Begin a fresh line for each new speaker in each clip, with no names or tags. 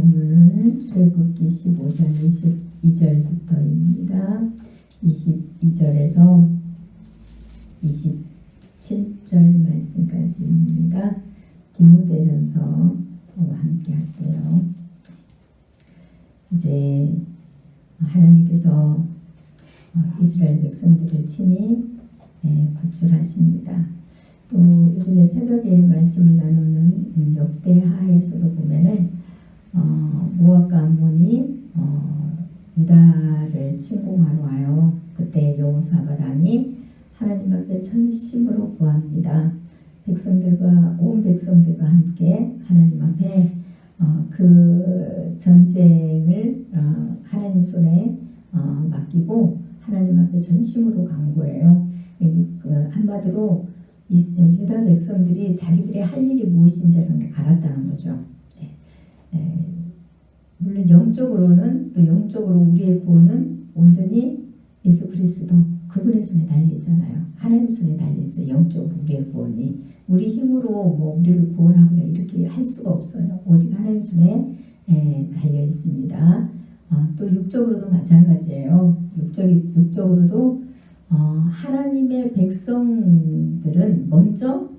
본문은 출애굽기 15장 22절부터입니다. 22절에서 27절 말씀까지입니다. 디모데전서와 함께 할게요. 이제 하나님께서 이스라엘 백성들을 친히 구출하십니다. 또 요즘에 새벽에 말씀을 나누는 역대하에서도 보면은 모압과 암몬이 유다를 침공하러 와요. 그때 여호사밧 왕이 하나님 앞에 전심으로 구합니다. 백성들과 온 백성들과 함께 하나님 앞에 그 전쟁을 하나님 손에 맡기고 하나님 앞에 전심으로 간 거예요. 한마디로 유다 백성들이 자기들의 할 일이 무엇인지를 알았다는 거죠. 물론 영적으로는 또 영적으로 우리의 구원은 온전히 예수 그리스도 그분의 손에 달려 있잖아요. 하나님 손에 달려 있어요. 영적으로 우리의 구원이 우리 힘으로 뭐 우리를 구원하거나 이렇게 할 수가 없어요. 오직 하나님 손에 달려 있습니다. 또 육적으로도 마찬가지예요. 육적으로도 하나님의 백성들은 먼저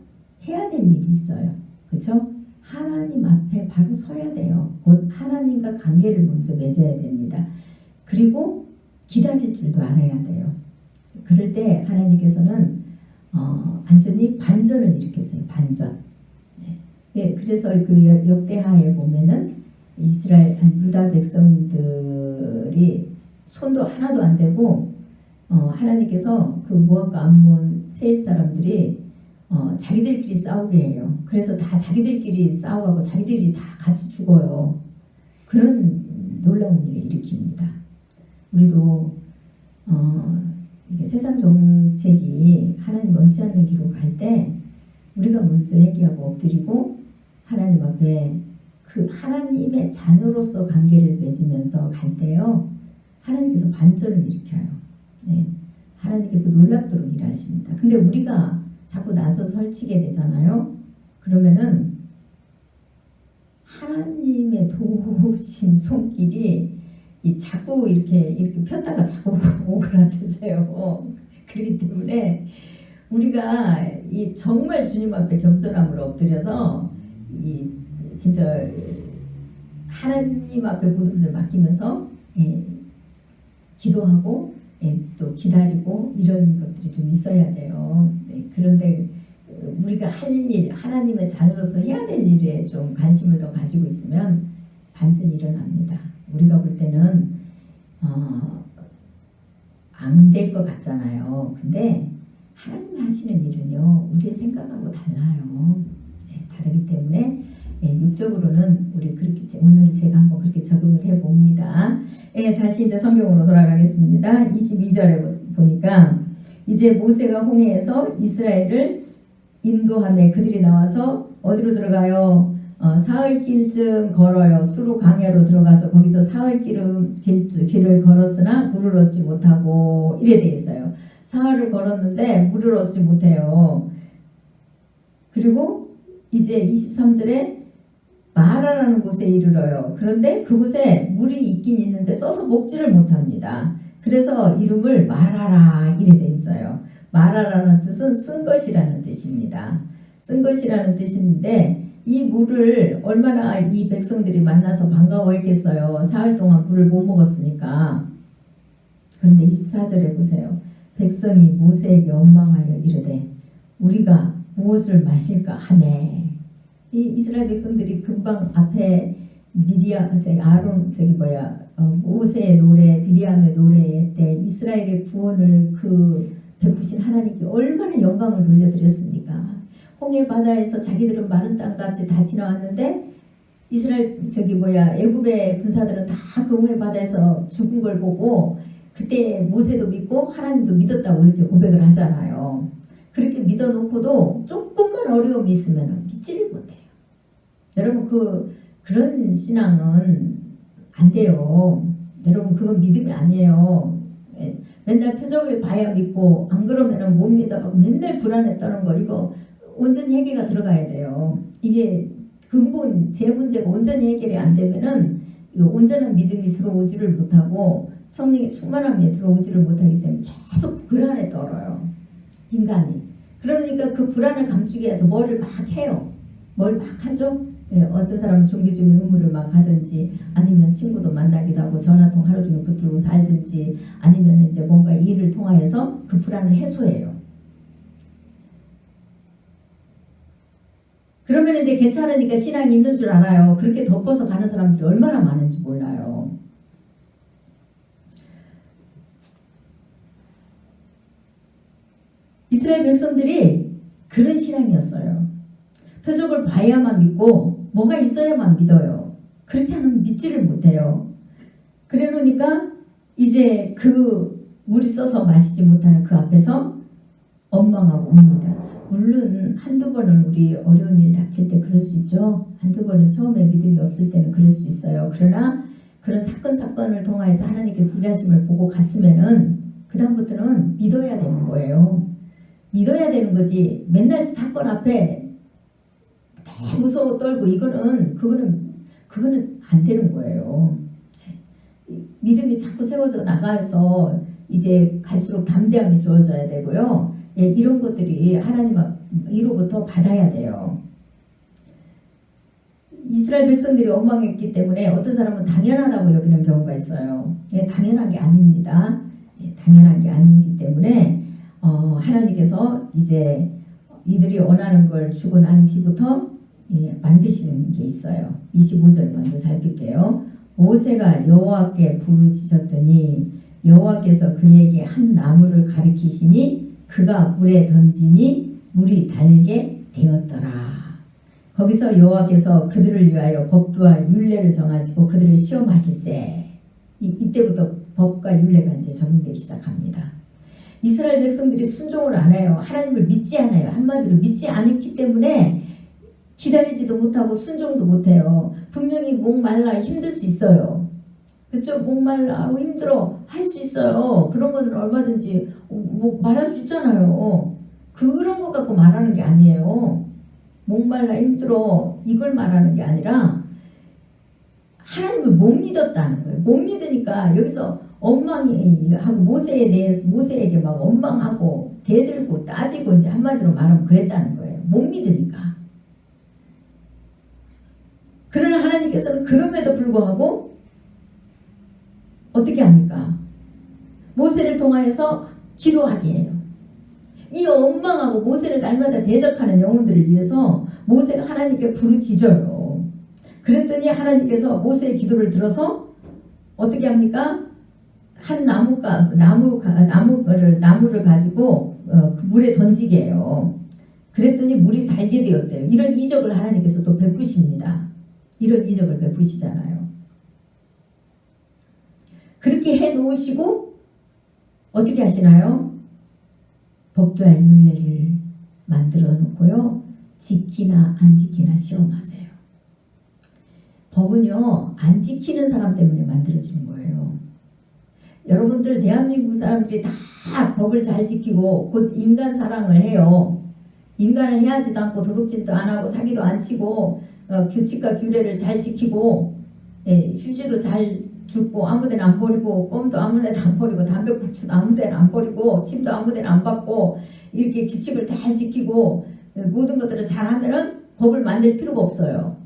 해야 될 일이 있어요. 그렇죠? 하나님 앞에 바로 서야 돼요. 곧 하나님과 관계를 먼저 맺어야 됩니다. 그리고 기다릴 줄도 알아야 돼요. 그럴 때 하나님께서는 완전히 반전을 일으켰어요. 반전. 그래서 그 역대하에 보면은 이스라엘 유다 백성들이 손도 하나도 안 대고 하나님께서 그 모압과 암몬 세일 사람들이 자기들끼리 싸우게 해요. 그래서 다 자기들끼리 싸워가고 자기들이 다 같이 죽어요. 그런 놀라운 일을 일으킵니다. 우리도 이게 세상 정책이 하나님 원치 않는 길로 갈 때 우리가 먼저 회개하고 엎드리고 하나님 앞에 그 하나님의 자녀로서 관계를 맺으면서 갈 때요. 하나님께서 반전을 일으켜요. 하나님께서 놀랍도록 일하십니다. 근데 우리가 자꾸 나서서 설치게 되잖아요. 그러면은 하나님의 도우신 손길이 자꾸 이렇게 폈다가 자꾸 오그라드세요. 그렇기 때문에 우리가 정말 주님 앞에 겸손함으로 엎드려서 진짜 하나님 앞에 모든 것을 맡기면서 기도하고 또 기다리고 이런 것들이 좀 있어야 돼요. 그런데 우리가 할 일, 하나님의 자녀로서 해야 될 일에 좀 관심을 더 가지고 있으면 반전이 일어납니다. 우리가 볼 때는 안 될 것 같잖아요. 근데 하나님 하시는 일은요. 우리의 생각하고 달라요. 다르기 때문에 육적으로는 우리 그렇게 오늘 제가 한번 그렇게 적응을 해봅니다. 다시 이제 성경으로 돌아가겠습니다. 22절에 보니까 이제 모세가 홍해에서 이스라엘을 인도하며 그들이 나와서 어디로 들어가요? 사흘길쯤 걸어요. 수루 광야로 들어가서 거기서 사흘길을 걸었으나 물을 얻지 못하고 이래 돼 있어요. 사흘을 걸었는데 물을 얻지 못해요. 그리고 이제 23절에 마라라는 곳에 이르러요. 그런데 그곳에 물이 있긴 있는데 써서 먹지를 못합니다. 그래서 이름을 마라라 이래 돼 있어요. 마라라는 뜻은 쓴 것이라는 뜻입니다. 쓴 것이라는 뜻인데 이 물을 얼마나 이 백성들이 만나서 반가워했겠어요. 사흘 동안 물을 못 먹었으니까. 그런데 24절에 보세요. 백성이 모세에게 원망하여 이르되 우리가 무엇을 마실까 하매 이 이스라엘 백성들이 금방 앞에 모세의 노래, 미리암의 노래 때 이스라엘의 구원을 베푸신 하나님께 얼마나 영광을 돌려드렸습니까? 홍해 바다에서 자기들은 마른 땅까지 다 지나왔는데 애굽의 군사들은 다 그 홍해 바다에서 죽은 걸 보고 그때 모세도 믿고 하나님도 믿었다고 이렇게 고백을 하잖아요. 그렇게 믿어놓고도 조금만 어려움이 있으면 믿지를 못해요. 여러분 그런 신앙은 안 돼요. 여러분 그건 믿음이 아니에요. 맨날 표적을 봐야 믿고 안 그러면은 못 믿어가고 맨날 불안했다는 거 이거 온전히 회개가 들어가야 돼요. 이게 근본 제 문제가 온전히 해결이 안 되면은 이 온전한 믿음이 들어오지를 못하고 성령의 충만함에 들어오지를 못하기 때문에 계속 불안에 떨어요. 인간이. 그러니까 그 불안을 감추기 위해서 뭐를 막 해요. 뭘 막 하죠? 예, 어떤 사람은 종교적인 의무를 막 하든지 아니면 친구도 만나기도 하고 전화통 하루 종일 붙들고 살든지 아니면 이제 뭔가 일을 통하여서 그 불안을 해소해요. 그러면 이제 괜찮으니까 신앙이 있는 줄 알아요. 그렇게 덮어서 가는 사람들이 얼마나 많은지 몰라요. 이스라엘 백성들이 그런 신앙이었어요. 표적을 봐야만 믿고 뭐가 있어야만 믿어요. 그렇지 않으면 믿지를 못해요. 그래 놓으니까 이제 그 물이 써서 마시지 못하는 그 앞에서 원망하고 옵니다. 물론 한두 번은 우리 어려운 일 닥칠 때 그럴 수 있죠. 한두 번은 처음에 믿음이 없을 때는 그럴 수 있어요. 그러나 그런 사건을 통해서 하나님께서 일하심을 보고 갔으면은 그 다음부터는 믿어야 되는 거예요. 믿어야 되는 거지. 맨날 사건 앞에 무서워 떨고 그거는 안 되는 거예요. 믿음이 자꾸 세워져 나가서 이제 갈수록 담대함이 주어져야 되고요. 예, 이런 것들이 하나님으로부터 받아야 돼요. 이스라엘 백성들이 원망했기 때문에 어떤 사람은 당연하다고 여기는 경우가 있어요. 예, 당연한 게 아닙니다. 예, 당연한 게 아니기 때문에 하나님께서 이제 이들이 원하는 걸 주고 난 뒤부터 만드시는 게 있어요. 25절 먼저 살필게요. 모세가 여호와께 부르짖었더니 여호와께서 그에게 한 나무를 가리키시니 그가 물에 던지니 물이 달게 되었더라. 거기서 여호와께서 그들을 위하여 법도와 율례를 정하시고 그들을 시험하실세. 이때부터 법과 율례가 이제 적용되기 시작합니다. 이스라엘 백성들이 순종을 안 해요. 하나님을 믿지 않아요. 한마디로 믿지 않기 때문에 기다리지도 못하고 순종도 못해요. 분명히 목말라 힘들 수 있어요. 그렇죠? 목말라 힘들어 할 수 있어요. 그런 거는 얼마든지 뭐 말할 수 있잖아요. 그런 거 갖고 말하는 게 아니에요. 목말라 힘들어 이걸 말하는 게 아니라 하나님을 못 믿었다는 거예요. 못 믿으니까 여기서 원망이 하고 모세에게 막 원망하고 대들고 따지고 이제 한마디로 말하면 그랬다는 거예요. 못 믿으니까. 그러나 하나님께서는 그럼에도 불구하고 어떻게 합니까? 모세를 통하여서 기도하게 해요. 이 원망하고 모세를 날마다 대적하는 영혼들을 위해서 모세가 하나님께 부르짖어요. 그랬더니 하나님께서 모세의 기도를 들어서 어떻게 합니까? 한 나무를 가지고 물에 던지게 해요. 그랬더니 물이 달게 되었대요. 이런 이적을 하나님께서 또 베푸십니다. 이런 이적을 베푸시잖아요. 그렇게 해 놓으시고 어떻게 하시나요? 법도와 율례를 만들어 놓고요. 지키나 안 지키나 시험하세요. 법은요, 안 지키는 사람 때문에 만들어지는 거예요. 여러분들 대한민국 사람들이 다 법을 잘 지키고 곧 인간 사랑을 해요. 인간을 해하지도 않고 도둑질도 안 하고 사기도 안 치고 규칙과 규례를 잘 지키고 휴지도 잘 줍고 아무데나 안 버리고 껌도 아무데나 안 버리고 담배꽁초도 아무데나 안 버리고 침도 아무데나 안 받고 이렇게 규칙을 잘 지키고 모든 것들을 잘하면은 법을 만들 필요가 없어요.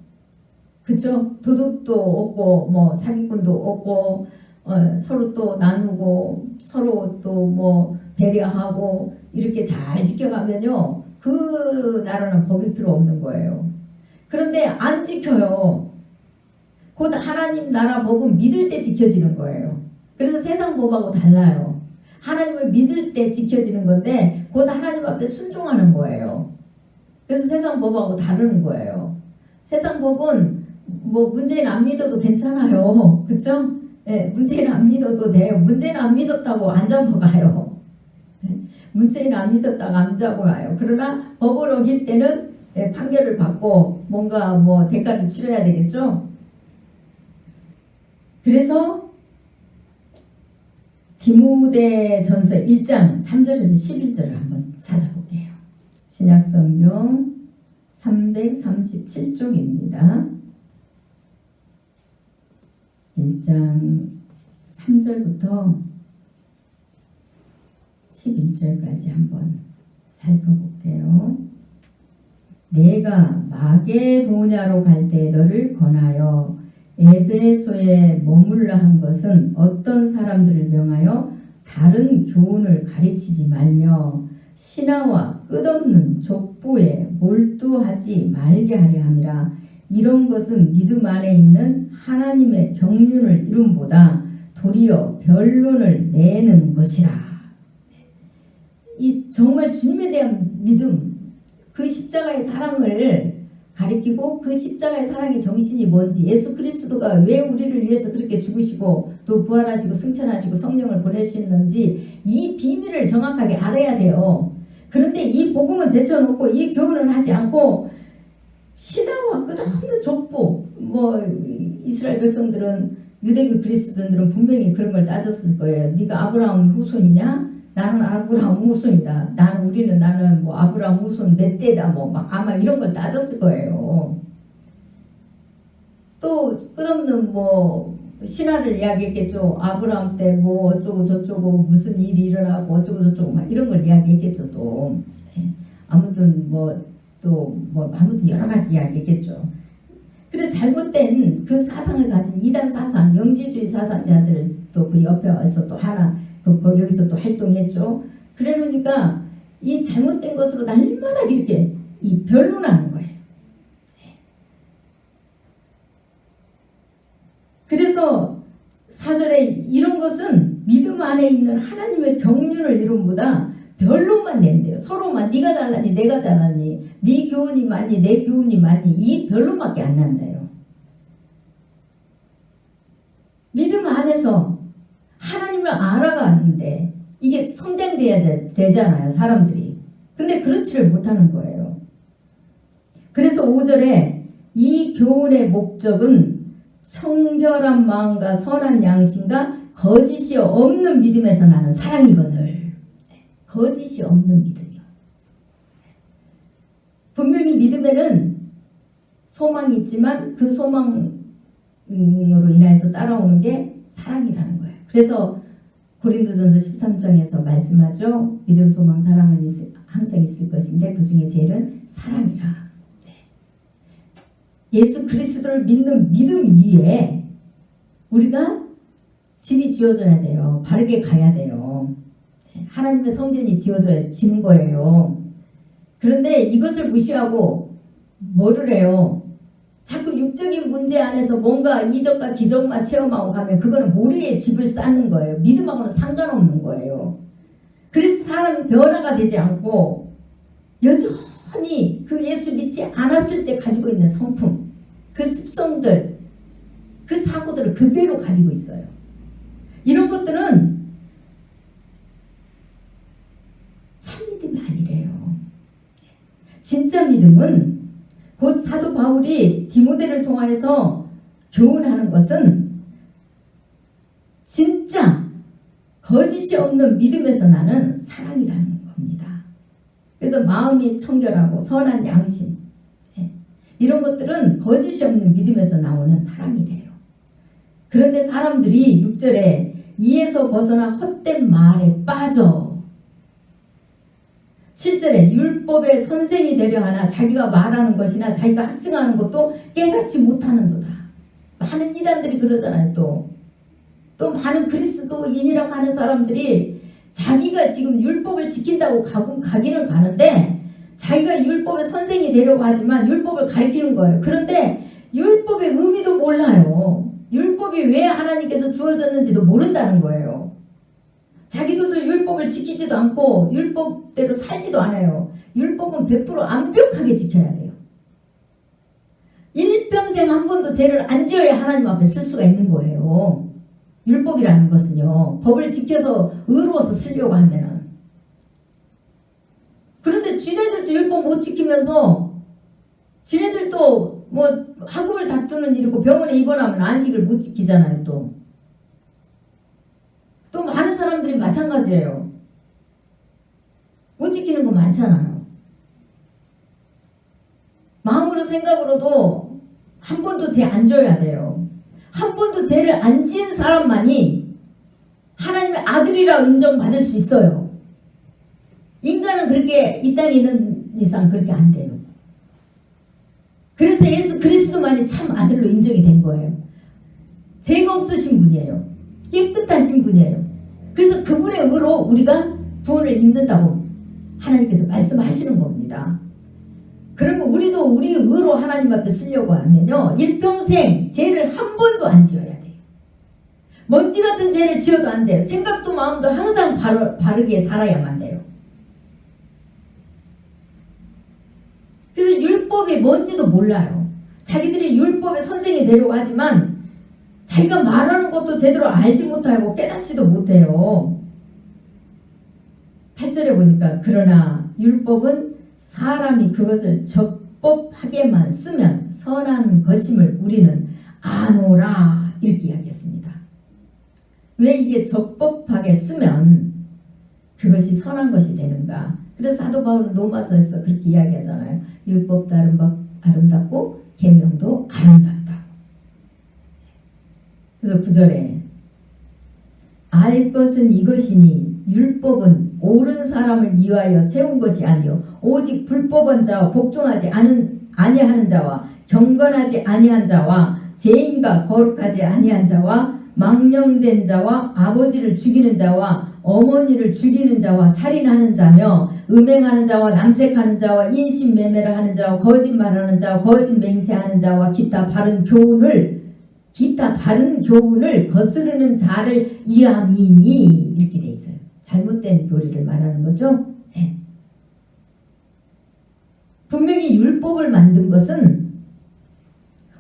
그쵸? 도둑도 없고 뭐 사기꾼도 없고 서로 또 나누고 서로 또 뭐 배려하고 이렇게 잘 지켜가면요 그 나라는 법이 필요 없는 거예요. 그런데 안 지켜요. 곧 하나님 나라 법은 믿을 때 지켜지는 거예요. 그래서 세상 법하고 달라요. 하나님을 믿을 때 지켜지는 건데 곧 하나님 앞에 순종하는 거예요. 그래서 세상 법하고 다른 거예요. 세상 법은 뭐 문재인 안 믿어도 괜찮아요. 그쵸? 네, 문재인 안 믿어도 돼요. 문재인 안 믿었다고 안 잡아가요. 네, 문재인 안 믿었다고 안 잡아가요. 그러나 법을 어길 때는 판결을 받고 뭔가 뭐 대가를 치러야 되겠죠? 그래서 디모데전서 1장 3절에서 11절을 한번 찾아볼게요. 신약성경 337쪽입니다. 1장 3절부터 11절까지 한번 살펴볼게요. 내가 마게도냐로 갈 때 너를 권하여 에베소에 머물라 한 것은 어떤 사람들을 명하여 다른 교훈을 가르치지 말며 신하와 끝없는 족보에 몰두하지 말게 하려 함이라. 이런 것은 믿음 안에 있는 하나님의 경륜을 이룸보다 도리어 변론을 내는 것이라. 이 정말 주님에 대한 믿음, 그 십자가의 사랑을 가리키고 그 십자가의 사랑의 정신이 뭔지, 예수 그리스도가 왜 우리를 위해서 그렇게 죽으시고 또 부활하시고 승천하시고 성령을 보내주셨는지 이 비밀을 정확하게 알아야 돼요. 그런데 이 복음은 제쳐놓고 이 교훈을 하지 않고 신하와 끝없는 족보, 이스라엘 백성들은, 유대교 그리스도인들은 분명히 그런 걸 따졌을 거예요. 네가 아브라함 후손이냐? 나는 아브라함 후손이다. 나는 아브라함 후손 몇 대다. 아마 이런 걸 따졌을 거예요. 또 끝없는 신화를 이야기했겠죠. 아브라함 때 어쩌고 저쩌고 무슨 일이 일어나고 어쩌고 저쩌고 막 이런 걸 이야기했겠죠. 또 아무튼 아무튼 여러 가지 이야기했겠죠. 그래서 잘못된 그 사상을 가진 이단 사상, 영지주의 사상자들 또 그 옆에 와서 또 하나 여기서 또 활동했죠. 그래 놓으니까 이 잘못된 것으로 날마다 이렇게 이 변론하는 거예요. 그래서 4절에 이런 것은 믿음 안에 있는 하나님의 경륜을 이룸보다 변론만 낸대요. 서로만 네가 잘나니 내가 잘나니 네 교훈이 맞니 내 교훈이 맞니 이 변론밖에 안 난대요. 믿음 안에서 하나님을 알아가는데 이게 성장돼야 되잖아요. 사람들이. 근데 그렇지를 못하는 거예요. 그래서 5절에 이 교훈의 목적은 청결한 마음과 선한 양심과 거짓이 없는 믿음에서 나는 사랑이거늘. 거짓이 없는 믿음이요. 분명히 믿음에는 소망이 있지만 그 소망으로 인해서 따라오는 게 사랑이라는 거예요. 그래서 고린도전서 13장에서 말씀하죠. 믿음, 소망, 사랑은 항상 있을 것인데 그 중에 제일은 사랑이라. 예수 그리스도를 믿는 믿음 위에 우리가 집이 지어져야 돼요. 바르게 가야 돼요. 하나님의 성전이 지어져지는 거예요. 그런데 이것을 무시하고 뭐를 해요? 자꾸 육적인 문제 안에서 뭔가 이적과 기적만 체험하고 가면 그거는 모래에 집을 쌓는 거예요. 믿음하고는 상관없는 거예요. 그래서 사람이 변화가 되지 않고 여전히 그 예수 믿지 않았을 때 가지고 있는 성품, 그 습성들, 그 사고들을 그대로 가지고 있어요. 이런 것들은 참 믿음이 아니래요. 진짜 믿음은 곧 사도 바울이 디모데를 통하여서 교훈하는 것은 진짜 거짓이 없는 믿음에서 나는 사랑이라는 겁니다. 그래서 마음이 청결하고 선한 양심, 이런 것들은 거짓이 없는 믿음에서 나오는 사랑이래요. 그런데 사람들이 6절에 이에서 벗어나 헛된 말에 빠져 7절에 율법의 선생이 되려 하나 자기가 말하는 것이나 자기가 학증하는 것도 깨닫지 못하는도다. 많은 이단들이 그러잖아요. 또 많은 그리스도인이라고 하는 사람들이 자기가 지금 율법을 지킨다고 가기는 가는데 자기가 율법의 선생이 되려고 하지만 율법을 가르치는 거예요. 그런데 율법의 의미도 몰라요. 율법이 왜 하나님께서 주어졌는지도 모른다는 거예요. 자기들도 율법을 지키지도 않고 율법대로 살지도 않아요. 율법은 100% 완벽하게 지켜야 돼요. 일평생 한 번도 죄를 안 지어야 하나님 앞에 쓸 수가 있는 거예요. 율법이라는 것은요. 법을 지켜서 의로워서 쓰려고 하면은. 그런데 지네들도 율법 못 지키면서 지네들도 학업을 다투는 일이고 병원에 입원하면 안식을 못 지키잖아요. 또 많은 사람들이 마찬가지예요. 못 지키는 거 많잖아요. 마음으로 생각으로도 한 번도 죄 안 져야 돼요. 한 번도 죄를 안 지은 사람만이 하나님의 아들이라고 인정받을 수 있어요. 인간은 그렇게 이 땅에 있는 이상 그렇게 안 돼요. 그래서 예수 그리스도만이 참 아들로 인정이 된 거예요. 죄가 없으신 분이에요. 깨끗하신 분이에요. 그래서 그분의 의로 우리가 구원을 입는다고 하나님께서 말씀하시는 겁니다. 그러면 우리도 우리 의로 하나님 앞에 쓰려고 하면요, 일평생 죄를 한 번도 안 지어야 돼요. 먼지 같은 죄를 지어도 안 돼요. 생각도 마음도 항상 바르게 살아야만 돼요. 그래서 율법이 뭔지도 몰라요. 자기들이 율법의 선생이 되려고 하지만 자기가 말하는 것도 제대로 알지 못하고 깨닫지도 못해요. 8절에 보니까 그러나 율법은 사람이 그것을 적법하게만 쓰면 선한 것임을 우리는 아노라 이렇게 이야기했습니다. 왜 이게 적법하게 쓰면 그것이 선한 것이 되는가? 그래서 사도 바울은 로마서에서 그렇게 이야기하잖아요. 율법도 아름답고 계명도 아름답다. 그래서 9절에 알 것은 이것이니 율법은 옳은 사람을 위하여 세운 것이 아니요 오직 불법한 자와 복종하지 아니하는 자와 경건하지 아니한 자와 죄인과 거룩하지 아니한 자와 망령된 자와 아버지를 죽이는 자와 어머니를 죽이는 자와 살인하는 자며 음행하는 자와 남색하는 자와 인신매매를 하는 자와 거짓말하는 자와 거짓 맹세하는 자와 기타 바른 교훈을 거스르는 자를 위함이니 이렇게 돼 있어요. 잘못된 교리를 말하는 거죠. 네. 분명히 율법을 만든 것은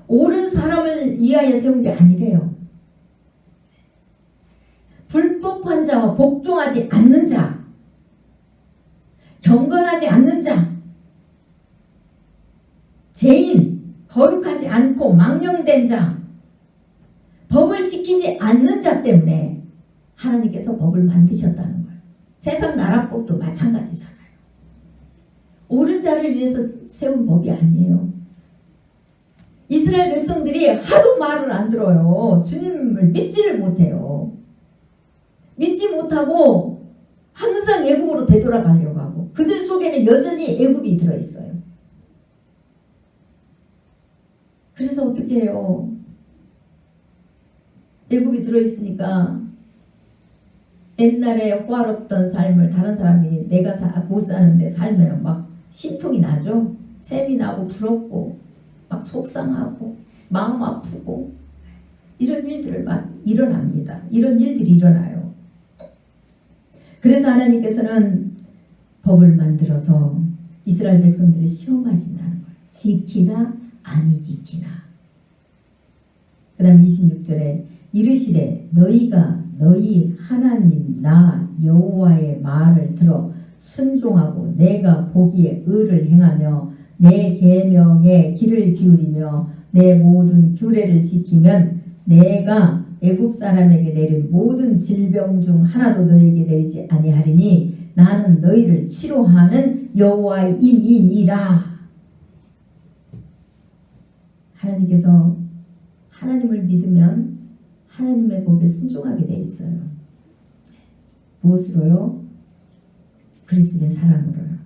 옳은 사람을 위하여 세운 게 아니래요. 불법한 자와 복종하지 않는 자, 경건하지 않는 자, 죄인, 거룩하지 않고 망령된 자, 법을 지키지 않는 자 때문에 하나님께서 법을 만드셨다는 거예요. 세상 나라법도 마찬가지잖아요. 옳은 자를 위해서 세운 법이 아니에요. 이스라엘 백성들이 하도 말을 안 들어요. 주님을 믿지를 못해요. 믿지 못하고 항상 애굽으로 되돌아가려고 하고 그들 속에는 여전히 애굽이 들어있어요. 그래서 어떻게 해요? 애굽이 들어있으니까 옛날에 호화롭던 삶을 다른 사람이 내가 못 사는데 살면 막 심통이 나죠. 샘이 나고 부럽고 막 속상하고 마음 아프고 이런 일들을 막 일어납니다. 이런 일들이 일어나요. 그래서 하나님께서는 법을 만들어서 이스라엘 백성들을 시험하신다는 거예요. 지키나 아니 지키나. 그 다음 26절에 이르시되 너희가 너희 하나님 나 여호와의 말을 들어 순종하고 내가 보기에 의를 행하며 내 계명에 귀를 기울이며 내 모든 규례를 지키면 내가 애굽 사람에게 내린 모든 질병 중 하나도 너희에게 내리지 아니하리니 나는 너희를 치료하는 여호와의 임이니라. 하나님께서 하나님을 믿으면 하나님의 법에 순종하게 돼 있어요. 무엇으로요? 그리스도의 사랑으로요.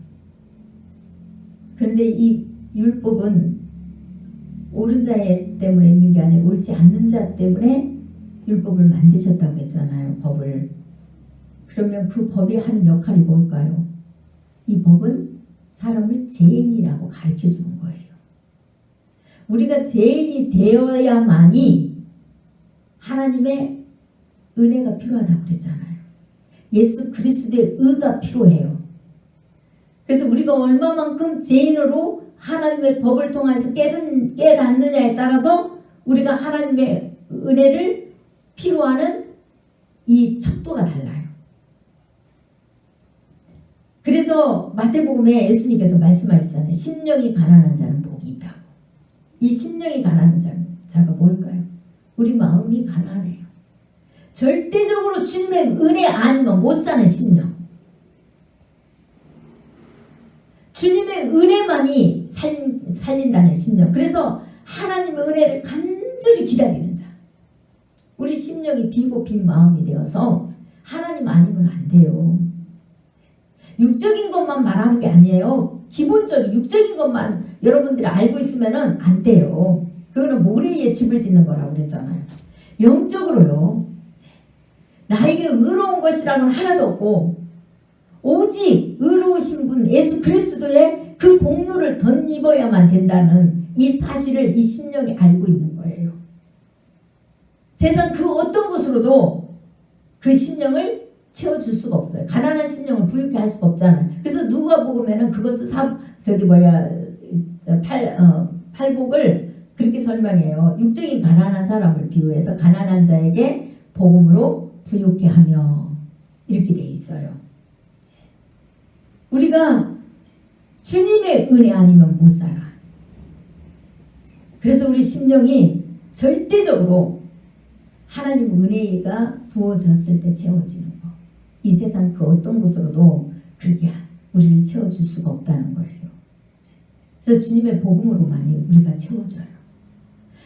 그런데 이 율법은 옳은 자 때문에 있는 게 아니라 옳지 않는 자 때문에 율법을 만드셨다고 했잖아요. 법을. 그러면 그 법이 하는 역할이 뭘까요? 이 법은 사람을 죄인이라고 가르쳐 주는 거예요. 우리가 죄인이 되어야만이 하나님의 은혜가 필요하다고 그랬잖아요. 예수 그리스도의 의가 필요해요. 그래서 우리가 얼마만큼 죄인으로 하나님의 법을 통해서 깨닫느냐에 따라서 우리가 하나님의 은혜를 필요하는 이 척도가 달라요. 그래서 마태복음에 예수님께서 말씀하시잖아요. 심령이 가난한 자는 복이 있다고. 이 심령이 가난한 자가 뭘까요? 우리 마음이 가난해요. 절대적으로 주님의 은혜 아니면 못 사는 심령. 주님의 하나님의 은혜만이 살린다는 심령. 그래서 하나님의 은혜를 간절히 기다리는 자. 우리 심령이 비고 빈 마음이 되어서 하나님 아니면 안 돼요. 육적인 것만 말하는 게 아니에요. 기본적인 육적인 것만 여러분들이 알고 있으면 안 돼요. 그거는 모래에 집을 짓는 거라고 그랬잖아요. 영적으로요. 나에게 의로운 것이라고는 하나도 없고 오직 의로우신 분 예수 그리스도의 그 공로를 덧입어야만 된다는 이 사실을 이 심령이 알고 있는 거예요. 세상 그 어떤 것으로도 그 심령을 채워줄 수가 없어요. 가난한 심령을 부유케 할 수가 없잖아요. 그래서 누가복음에는 그것을 팔복을 그렇게 설명해요. 육적인 가난한 사람을 비유해서 가난한 자에게 복음으로 부유케 하며 이렇게 돼 있어요. 우리가 주님의 은혜 아니면 못 살아. 그래서 우리 심령이 절대적으로 하나님 은혜가 부어졌을 때 채워지는 거. 이 세상 그 어떤 곳으로도 그렇게 우리를 채워줄 수가 없다는 거예요. 그래서 주님의 복음으로만이 우리가 채워져요.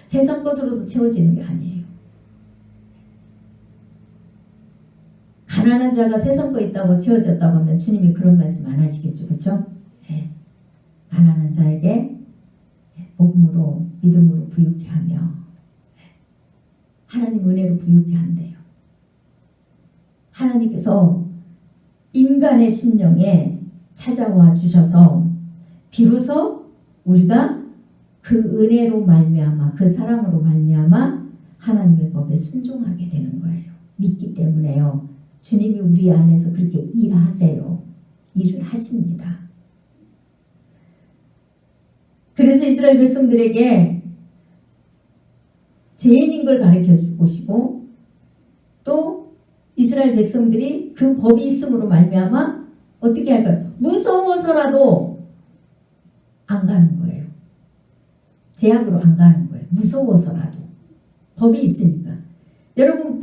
세상 것으로도 채워지는 게 아니에요. 가난한 자가 세상 거 있다고 채워졌다고 하면 주님이 그런 말씀 안 하시겠죠. 그렇죠? 네. 가난한 자에게 복음으로 믿음으로 부유케 하며 하나님 은혜로 부유케 한대요. 하나님께서 인간의 심령에 찾아와 주셔서 비로소 우리가 그 은혜로 말미암아 그 사랑으로 말미암아 하나님의 법에 순종하게 되는 거예요. 믿기 때문에요. 주님이 우리 안에서 그렇게 일하세요. 일을 하십니다. 그래서 이스라엘 백성들에게 죄인인 걸 가르쳐 주시고 또 이스라엘 백성들이 그 법이 있음으로 말미암아 어떻게 할까요? 무서워서라도 안 가는 거예요. 제약으로 안 가는 거예요. 무서워서라도. 법이 있으니까. 여러분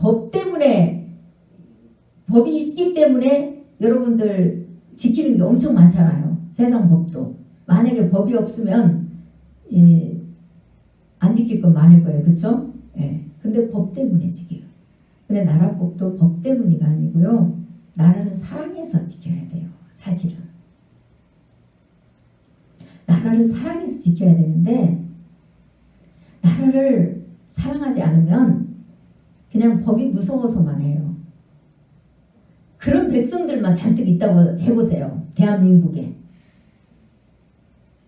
법이 있기 때문에 여러분들 지키는 게 엄청 많잖아요. 세상 법도. 만약에 법이 없으면 안 지킬 건 많을 거예요. 그렇죠? 예. 근데 법 때문에 지켜요. 근데 나라법도 법 때문이가 아니고요. 나라를 사랑해서 지켜야 돼요. 사실은. 나라를 사랑해서 지켜야 되는데 나라를 사랑하지 않으면 그냥 법이 무서워서만 해요. 그런 백성들만 잔뜩 있다고 해보세요. 대한민국에.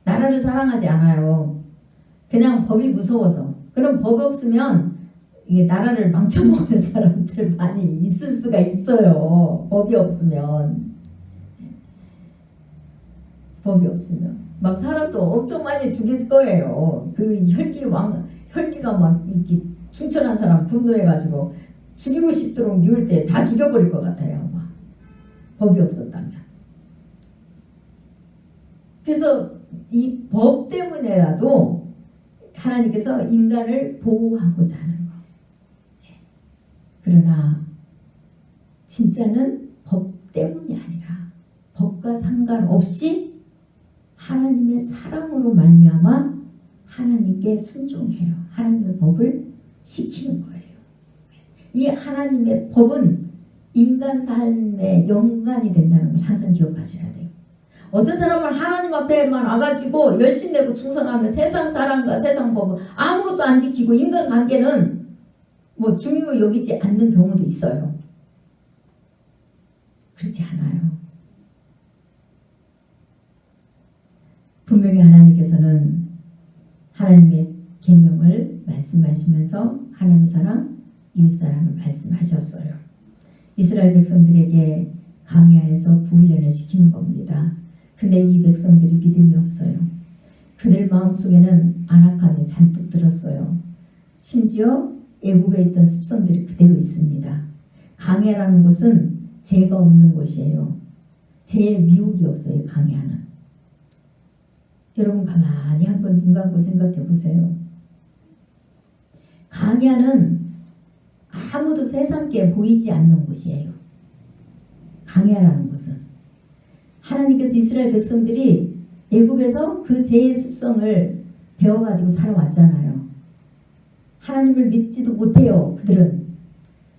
나라를 사랑하지 않아요. 그냥 법이 무서워서. 그럼 법이 없으면 이게 나라를 망쳐먹는 사람들 많이 있을 수가 있어요. 법이 없으면. 법이 없으면. 막 사람도 엄청 많이 죽일 거예요. 그 혈기가 막 이렇게 충천한 사람 분노해가지고 죽이고 싶도록 미울 때 다 죽여버릴 것 같아요. 막. 법이 없었다면. 그래서 이 법 때문에라도 하나님께서 인간을 보호하고자 하는 거. 그러나 진짜는 법 때문이 아니라 법과 상관없이 하나님의 사랑으로 말미암아 하나님께 순종해요. 하나님의 법을 지키는 거예요. 이 하나님의 법은 인간 삶의 연관이 된다는 걸 항상 기억하셔야 돼요. 어떤 사람은 하나님 앞에만 와가지고 열심 내고 충성하며 세상 사랑과 세상 법은 아무것도 안 지키고 인간관계는 뭐 중요 여기지 않는 경우도 있어요. 그렇지 않아요. 분명히 하나님께서는 하나님의 계명을 말씀하시면서 하나님 사랑, 이웃 사랑을 말씀하셨어요. 이스라엘 백성들에게 광야에서 구훈련을 시키는 겁니다. 근데 이 백성들이 믿음이 없어요. 그들 마음속에는 안악함이 잔뜩 들었어요. 심지어 애굽에 있던 습성들이 그대로 있습니다. 광야라는 곳은 죄가 없는 곳이에요. 죄의 미혹이 없어요. 광야는. 여러분 가만히 한번 눈 감고 생각해 보세요. 광야는 아무도 세상께 보이지 않는 곳이에요. 광야라는 곳은. 하나님께서 이스라엘 백성들이 애굽에서 그 죄의 습성을 배워가지고 살아왔잖아요. 하나님을 믿지도 못해요, 그들은.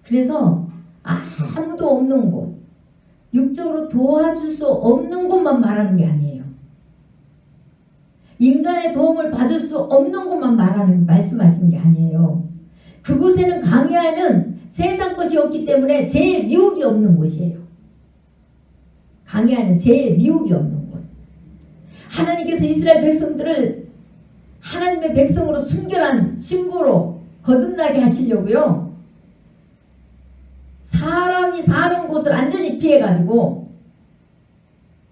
그래서 아무도 없는 곳, 육적으로 도와줄 수 없는 곳만 말하는 게 아니에요. 인간의 도움을 받을 수 없는 곳만 말씀하시는 게 아니에요. 그곳에는 광야에는 세상 것이 없기 때문에 죄의 미혹이 없는 곳이에요. 광야에는 죄의 미혹이 없는 곳. 하나님께서 이스라엘 백성들을 하나님의 백성으로 순결한 신부로 거듭나게 하시려고요. 사람이 사는 곳을 완전히 피해가지고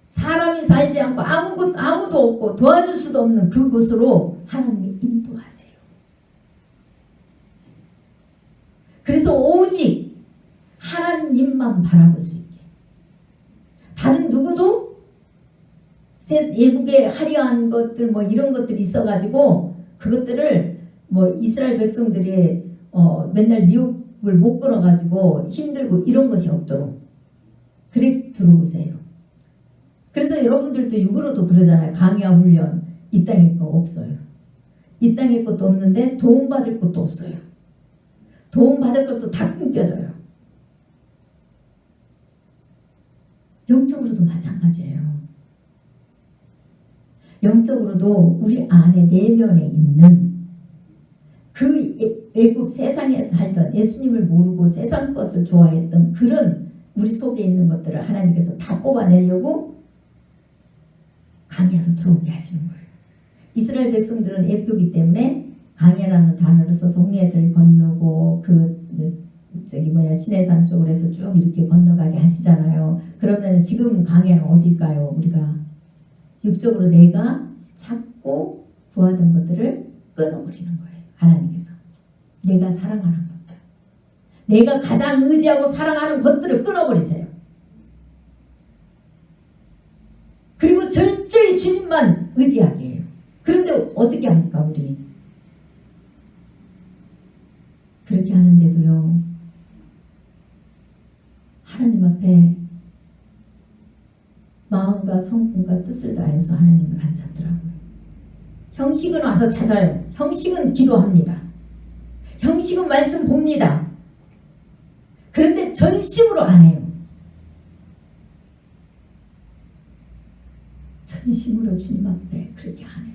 사람이 살지 않고 아무도 없고 도와줄 수도 없는 그곳으로 하나님이 인도하세요. 그래서 오직 하나님만 바라볼 수 있게. 다른 누구도 예국에 화려한 것들 뭐 이런 것들이 있어가지고 그것들을 뭐 이스라엘 백성들이 맨날 미혹을 못 끌어가지고 힘들고 이런 것이 없도록 그래 들어오세요. 그래서 여러분들도 육으로도 그러잖아요. 강야 훈련 이 땅에 거 없어요. 이 땅에 것도 없는데 도움받을 것도 없어요. 도움받을 것도 다 끊겨져요. 영적으로도 마찬가지예요. 영적으로도 우리 안에 내면에 있는 그 애굽 세상에서 살던 예수님을 모르고 세상 것을 좋아했던 그런 우리 속에 있는 것들을 하나님께서 다 뽑아내려고 강야로 들어오게 하시는 거예요. 이스라엘 백성들은 애표기 때문에 강야라는 단어를 써서 홍해를 건너고 시내산 쪽으로 해서 쭉 이렇게 건너가게 하시잖아요. 그러면 지금 강야는 어딜까요? 우리가 육적으로 내가 찾고 구하던 것들을 끊어버리는 거예요. 하나님께서 내가 사랑하는 것들, 내가 가장 의지하고 사랑하는 것들을 끊어버리세요. 그리고 철저히 주님만 의지하게 해요. 그런데 어떻게 합니까 우리? 그렇게 하는데도요 하나님 앞에 마음과 성품과 뜻을 다해서 하나님을 안 찾더라고요. 형식은 와서 찾아요. 형식은 기도합니다. 형식은 말씀 봅니다. 그런데 전심으로 안 해요. 전심으로 주님 앞에 그렇게 안 해요.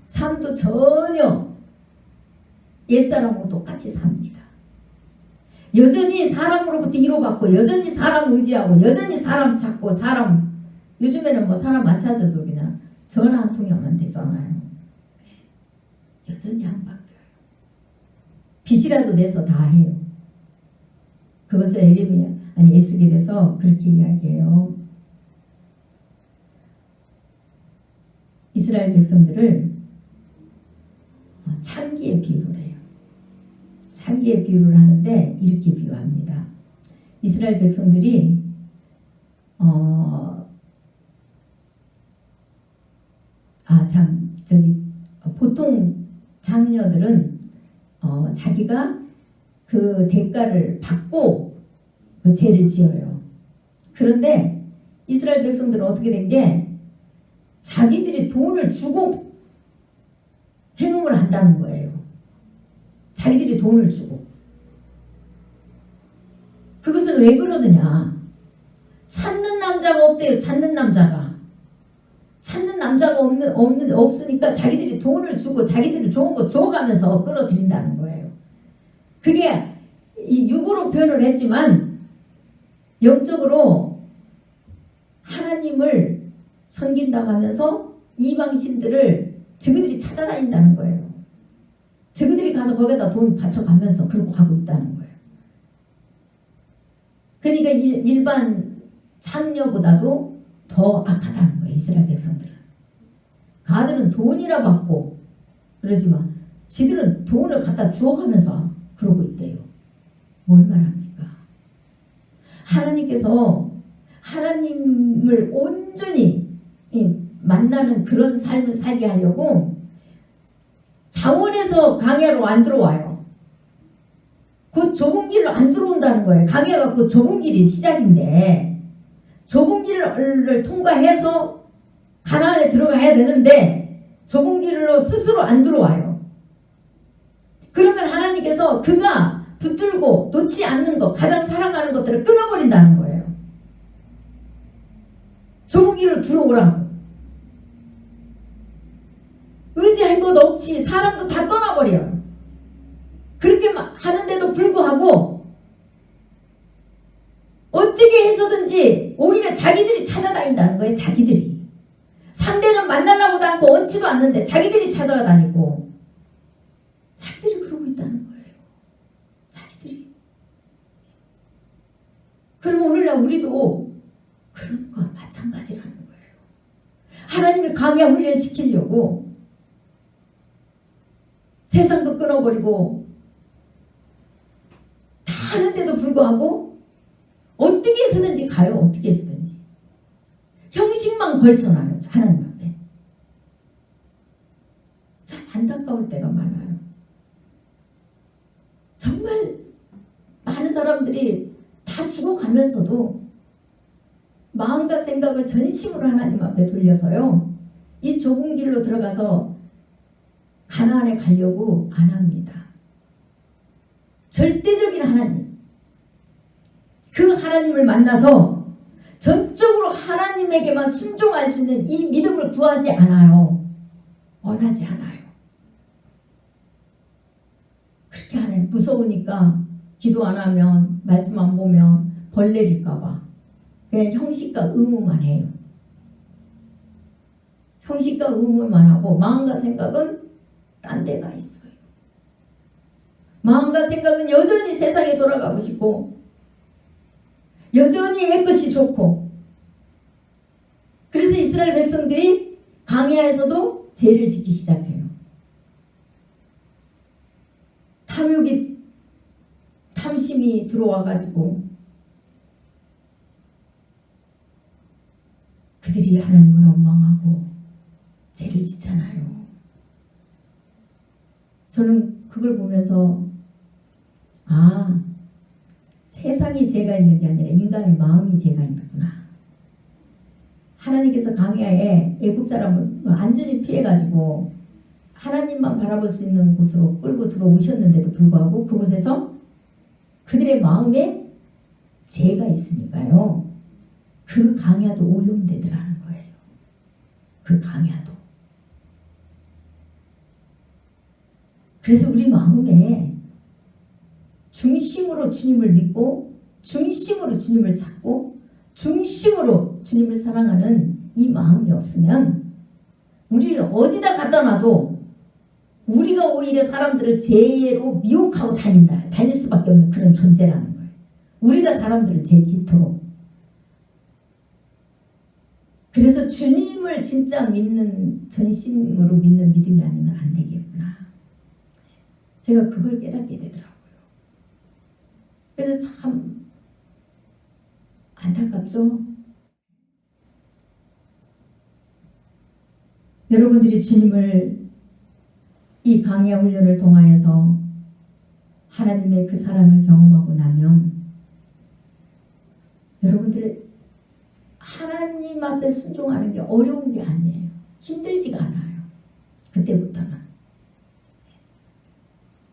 삶도 전혀 옛사람하고 똑같이 삽니다. 여전히 사람으로부터 위로받고 여전히 사람 의지하고 여전히 사람 찾고 요즘에는 뭐 사람 안 찾아도 그냥 전화 한 통이 오면 되잖아요. 여전히 안 바뀌어요. 빚이라도 내서 다 해요. 그것을 에스겔에서 그렇게 이야기해요. 이스라엘 백성들을 참기에 비유를 해요. 참기에 비유를 하는데 이렇게 비유합니다. 이스라엘 백성들이 보통 장녀들은 자기가 그 대가를 받고 그 죄를 지어요. 그런데 이스라엘 백성들은 어떻게 된 게 자기들이 돈을 주고 행음을 한다는 거예요. 자기들이 돈을 주고. 그것을 왜 그러느냐? 찾는 남자가 없대요. 찾는 남자가 없으니까 자기들이 돈을 주고 자기들이 좋은 거 줘가면서 끌어들인다는 거예요. 그게 이 육으로 표현을 했지만 영적으로 하나님을 섬긴다고 하면서 이방신들을 저희들이 찾아다닌다는 거예요. 저희들이 가서 거기다 돈 바쳐가면서 그러고 가고 있다는 거예요. 그러니까 일반 창녀보다도 더 악하다는 거예요. 이스라엘 백성들은. 가들은 돈이라 받고 그러지만 지들은 돈을 갖다 주워가면서 그러고 있대요. 뭘 말합니까? 하나님께서 하나님을 온전히 만나는 그런 삶을 살게 하려고 자원에서 강야로 안 들어와요. 곧 좁은 길로 안 들어온다는 거예요. 강야가 곧 좁은 길이 시작인데 좁은 길을 통과해서 가나안에 들어가야 되는데 좁은 길로 스스로 안 들어와요. 그러면 하나님께서 그가 붙들고 놓지 않는 것, 가장 사랑하는 것들을 끊어버린다는 거예요. 좁은 길로 들어오라고. 의지할 것 없이 사람도 다 떠나버려요. 그렇게 하는데도 불구하고 어떻게 해서든지 오히려 자기들이 찾아다닌다는 거예요. 자기들이. 상대는 만나려고도 않고 원치도 않는데 자기들이 찾아다니고 자기들이 그러고 있다는 거예요. 자기들이. 그럼 오늘날 우리도 그런 거와 마찬가지라는 거예요. 하나님이 강야 훈련시키려고 세상도 끊어버리고 다 하는데도 불구하고 어떻게 해서든지 가요. 어떻게 해서든지. 형식만 걸쳐놔요. 하나님 앞에. 참 안타까울 때가 많아요. 정말 많은 사람들이 다 죽어가면서도 마음과 생각을 전심으로 하나님 앞에 돌려서요. 이 좁은 길로 들어가서 가나안에 가려고 안 합니다. 절대적인 하나님. 그 하나님을 만나서 전적으로 하나님에게만 순종할 수 있는 이 믿음을 구하지 않아요. 원하지 않아요. 그렇게 안 해요. 무서우니까 기도 안 하면 말씀 안 보면 벌 내릴까 봐 그냥 형식과 의무만 해요. 형식과 의무만 하고 마음과 생각은 딴 데가 있어요. 마음과 생각은 여전히 세상에 돌아가고 싶고 여전히 옛 것이 좋고 그래서 이스라엘 백성들이 광야에서도 죄를 짓기 시작해요. 탐심이 들어와가지고 그들이 하나님을 원망하고 죄를 짓잖아요. 저는 그걸 보면서 세상이 죄가 있는 게 아니라 인간의 마음이 죄가 있구나. 하나님께서 광야에 애굽 사람을 완전히 피해가지고 하나님만 바라볼 수 있는 곳으로 끌고 들어오셨는데도 불구하고 그곳에서 그들의 마음에 죄가 있으니까요. 그 광야도 오염되더라는 거예요. 그 광야도. 그래서 우리 마음에 중심으로 주님을 믿고 중심으로 주님을 찾고 중심으로 주님을 사랑하는 이 마음이 없으면 우리를 어디다 갖다 놔도 우리가 오히려 사람들을 죄로 미혹하고 다닐 수밖에 없는 그런 존재라는 거예요. 우리가 사람들을 죄 짓도록. 그래서 주님을 진짜 믿는 전심으로 믿는 믿음이 아니면 안 되겠구나. 제가 그걸 깨닫게 되더라고요. 그래서 참 안타깝죠? 여러분들이 주님을 이 광야 훈련을 통하여서 하나님의 그 사랑을 경험하고 나면 여러분들의 하나님 앞에 순종하는 게 어려운 게 아니에요. 힘들지가 않아요. 그때부터는.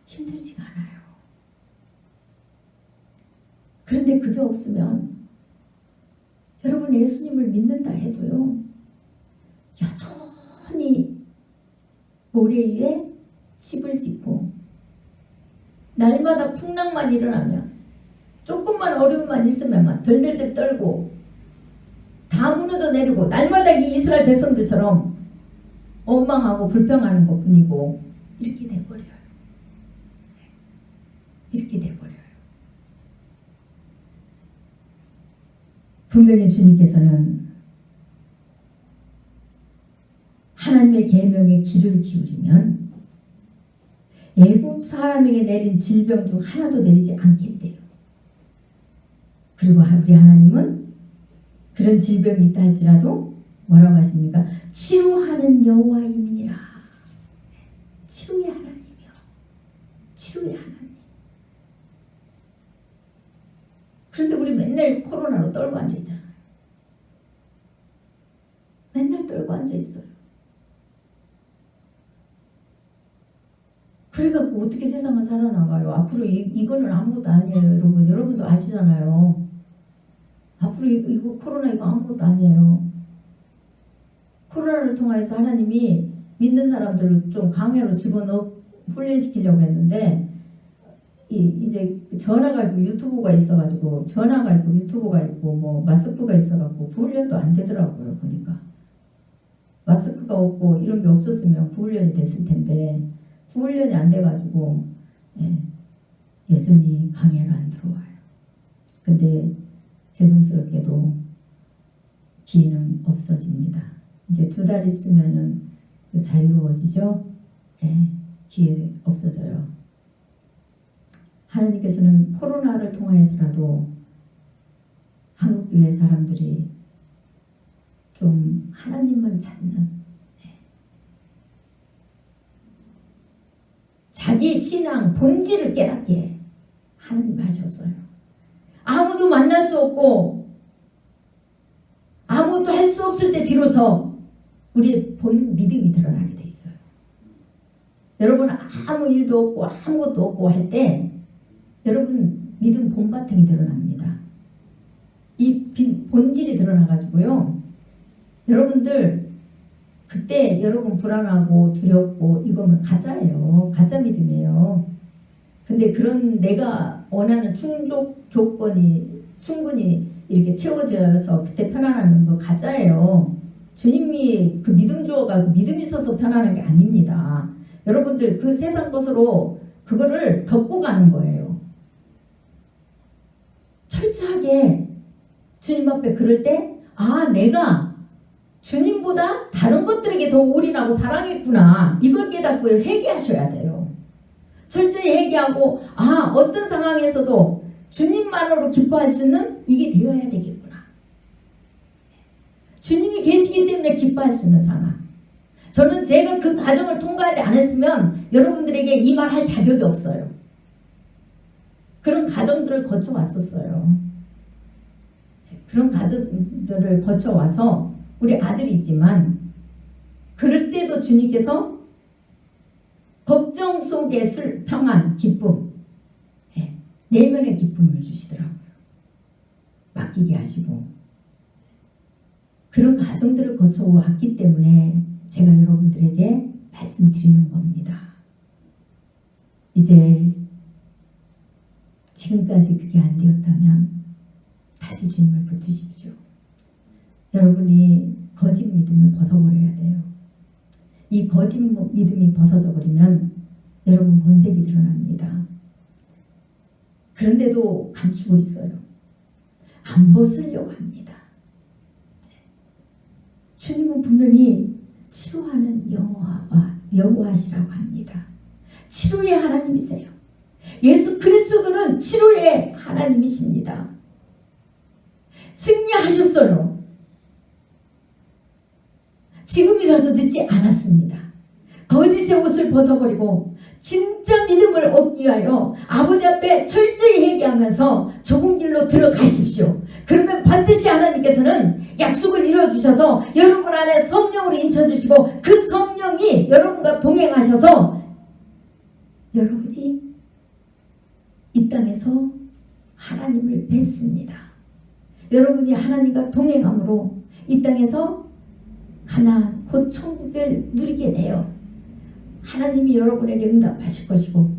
힘들지가 않아요. 그런데 그게 없으면 여러분 예수님을 믿는다 해도요. 여전히 모래 위에 집을 짓고 날마다 풍랑만 일어나면 조금만 어려움만 있으면 덜덜덜 떨고 다 무너져 내리고 날마다 이 이스라엘 백성들처럼 원망하고 불평하는 것뿐이고 이렇게 돼버려요. 이렇게 돼버려요. 분명히 주님께서는 하나님의 계명에 귀를 기울이면 애굽 사람에게 내린 질병 중 하나도 내리지 않겠대요. 그리고 우리 하나님은 그런 질병이 있다 할지라도 뭐라고 하십니까? 치유하는 여호와이니라. 치유의 하나님이요. 치유의 하나님. 그런데 우리 맨날 코로나로 떨고 앉아있잖아요. 맨날 떨고 앓고 앉아 있어요. 그래갖고 어떻게 세상을 살아나가요? 앞으로 이거는 아무것도 아니에요, 여러분. 여러분도 아시잖아요. 앞으로 이거 코로나 이거 아무것도 아니에요. 코로나를 통해서 하나님이 믿는 사람들을 좀 강해로 집어넣어 훈련시키려고 했는데 이제 전화가 있고 유튜브가 있어가지고 전화가 있고 유튜브가 있고 뭐 마스크가 있어갖고 부훈련도 안 되더라고요. 보니까 마스크가 없고 이런 게 없었으면 부훈련이 됐을 텐데 부훈련이 안 돼가지고 여전히 강해로 안 들어와요. 근데 죄송스럽게도 기회는 없어집니다. 이제 2달 있으면은 자유로워지죠. 기회 없어져요. 하나님께서는 코로나를 통하여서라도 한국교회 사람들이 좀 하나님만 찾는 자기 신앙 본질을 깨닫게 하나님 하셨어요. 아무도 만날 수 없고 아무것도 할 수 없을 때 비로소 우리의 본 믿음이 드러나게 돼 있어요. 여러분 아무 일도 없고 아무것도 없고 할 때 여러분 믿음 본바탕이 드러납니다. 이 본질이 드러나가지고요. 여러분들 그때 여러분 불안하고 두렵고 이거면 가짜예요. 가짜 믿음이에요. 근데 그런 내가 원하는 충족 조건이 충분히 이렇게 채워져서 그때 편안한 거 가짜예요. 주님이 그 믿음 주어가지고 믿음 있어서 편안한 게 아닙니다. 여러분들 그 세상 것으로 그거를 덮고 가는 거예요. 철저하게 주님 앞에 그럴 때 내가 주님보다 다른 것들에게 더 올인하고 사랑했구나. 이걸 깨닫고 회개하셔야 돼요. 철저히 회개하고 어떤 상황에서도 주님만으로 기뻐할 수 있는 이게 되어야 되겠구나. 주님이 계시기 때문에 기뻐할 수 있는 상황. 저는 제가 그 과정을 통과하지 않았으면 여러분들에게 이 말 할 자격이 없어요. 그런 과정들을 거쳐왔었어요. 그런 과정들을 거쳐와서 우리 아들이 있지만 그럴 때도 주님께서 걱정 속에 평안, 기쁨, 내면의 기쁨을 주시더라고요. 맡기게 하시고 그런 과정들을 거쳐왔기 때문에 제가 여러분들에게 말씀드리는 겁니다. 이제 지금까지 그게 안 되었다면 다시 주님을 붙드십시오. 여러분이 거짓 믿음을 벗어버려야 돼요. 이 거짓 믿음이 벗어져 버리면 여러분 본색이 드러납니다. 그런데도 감추고 있어요. 안 벗으려고 합니다. 주님은 분명히 치료하는 여호와시라고 합니다. 치료의 하나님이세요. 예수 그리스도는 치료의 하나님이십니다. 승리하셨어요. 지금이라도 늦지 않았습니다. 거짓의 옷을 벗어버리고 진짜 믿음을 얻기 위하여 아버지 앞에 철저히 회개하면서 좁은 길로 들어가십시오. 그러면 반드시 하나님께서는 약속을 이뤄주셔서 여러분 안에 성령으로 인쳐주시고 그 성령이 여러분과 동행하셔서 여러분이 이 땅에서 하나님을 뵙습니다. 여러분이 하나님과 동행함으로 이 땅에서 가나안 곧 천국을 누리게 돼요. 하나님이 여러분에게 응답하실 것이고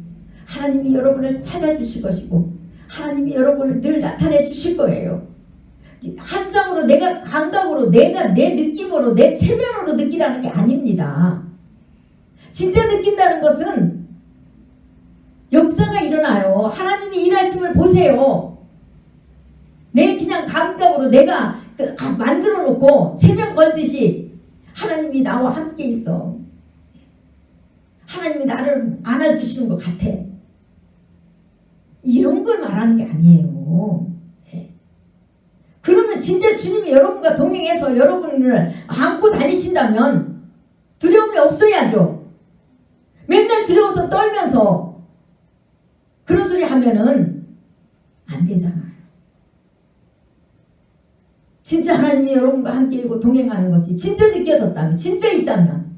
하나님이 여러분을 찾아주실 것이고 하나님이 여러분을 늘 나타내 주실 거예요. 한상으로 내가 감각으로 내가 내 느낌으로 내 체면으로 느끼라는 게 아닙니다. 진짜 느낀다는 것은 역사가 일어나요. 하나님이 일하심을 보세요. 내 그냥 감각으로 내가 만들어 놓고 체면 걸듯이 하나님이 나와 함께 있어. 하나님이 나를 안아주시는 것 같아. 이런 걸 말하는 게 아니에요. 그러면 진짜 주님이 여러분과 동행해서 여러분을 안고 다니신다면 두려움이 없어야죠. 맨날 두려워서 떨면서 그런 소리 하면은 안 되잖아요. 진짜 하나님이 여러분과 함께이고 동행하는 것이 진짜 느껴졌다면, 진짜 있다면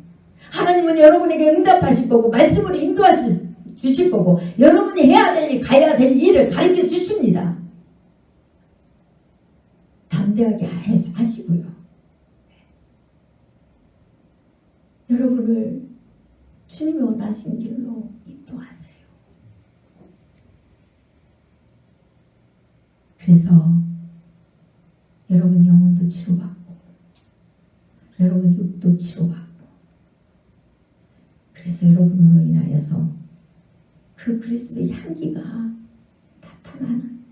하나님은 여러분에게 응답하실 거고 말씀을 인도하실 주실 거고 여러분이 해야 될 일, 가야 될 일을 가르쳐 주십니다. 담대하게 하시고요. 여러분을 주님이 원하신 길로 인도하세요. 그래서 여러분 영혼도 치료받고 여러분 육도 치료받고 그래서 여러분으로 인하여서 그 그리스도의 향기가 나타나는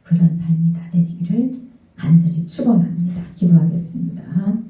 그런 삶이 다 되시기를 간절히 축원합니다. 기도하겠습니다.